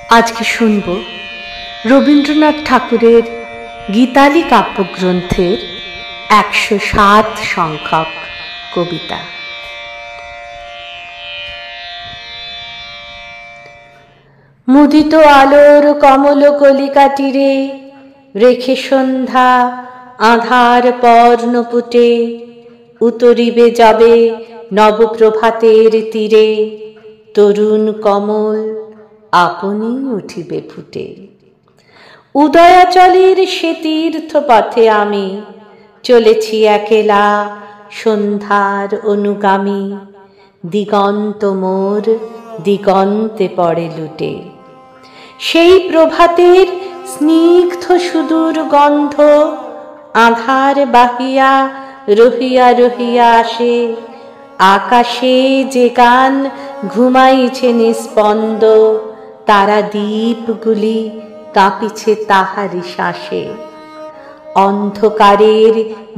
আজকে শুনব রবীন্দ্রনাথ ঠাকুরের গীতালি কাব্যগ্রন্থের ১০৭ সংখ্যক কবিতা। মুদিত আলোর কমল কলিকা তীরে রেখে সন্ধ্যা আঁধার পর্ণপুটে উতরিবে যাবে নবপ্রভাতের তীরে তরুণ কমল আপনি উঠিবে ফুটে। উদয়াচলের সে তীর্থ পথে আমি চলেছি একেলা সন্ধ্যার অনুগামী। দিগন্ত মোর দিগন্তে পড়ে লুটে, সেই প্রভাতের স্নিগ্ধ সুদূর গন্ধ আধার বাহিয়া রহিয়া রহিয়া আসে। আকাশে যে গান ঘুমাইছে নিস্পন্দ, তারা দ্বীপগুলি কাঁপিছে তাহারি শ্বাসে। অন্ধকারের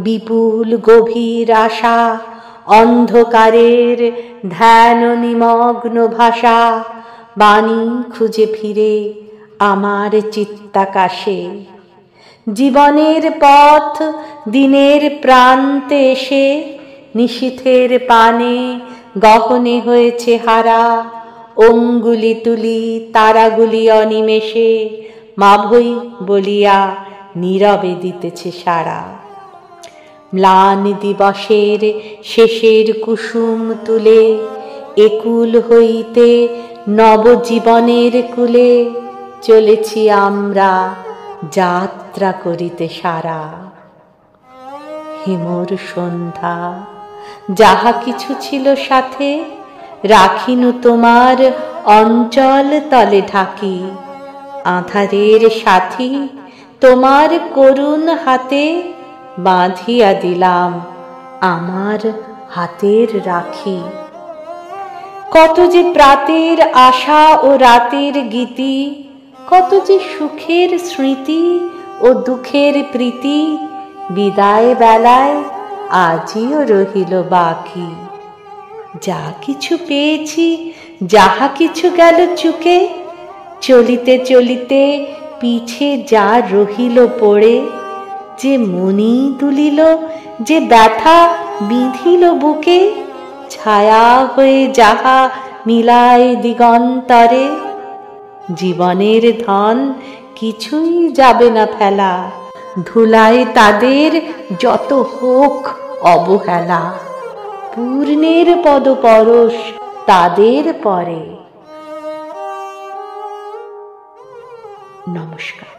বিপুল গভীর আশা, অন্ধকারের ধ্যান নিমগ্ন ভাষা, বাণী খুঁজে ফিরে আমার চিত্তাকাশে। জীবনের পথ দিনের প্রান্তে এসে নিশীথের পানে গহনে হয়েছে হারা। অঙ্গুলি তুলি তারাগুলি অনিমেষে মাভৈ বলিয়া নীরবে দিতেছে সাড়া। ম্লান দিবসের শেষের কুসুম তুলে একুল হইতে নবজীবনের কুলে চলেছি আমরা যাত্রা করিতে সারা। হিমর সন্ধ্যা যাহা কিছু ছিল সাথে রাখিনু তোমার অঞ্চল তলে ঢাকি। আঁধারের সাথী তোমার করুণ হাতে বাঁধিয়া দিলাম আমার হাতের রাখি। কত যে প্রাতের আশা ও রাতের গীতি, কত যে সুখের স্মৃতি ও দুঃখের প্রীতি বিদায় বেলায় আজিও রহিল বাকি। যা কিছু পেয়েছি যাহা কিছু গেল চুকে, চলিতে চলিতে পিছে যা রহিল পড়ে। যে মনি দুলিল, যে ব্যথা বিঁধিল বুকে, ছায়া হয়ে যাহা মিলায় দিগন্তরে। জীবনের ধন কিছুই যাবে না ফেলা, ধুলায় তাদের যত হোক অবহেলা। পূর্ণের পদপরশ তাদের পরে। নমস্কার।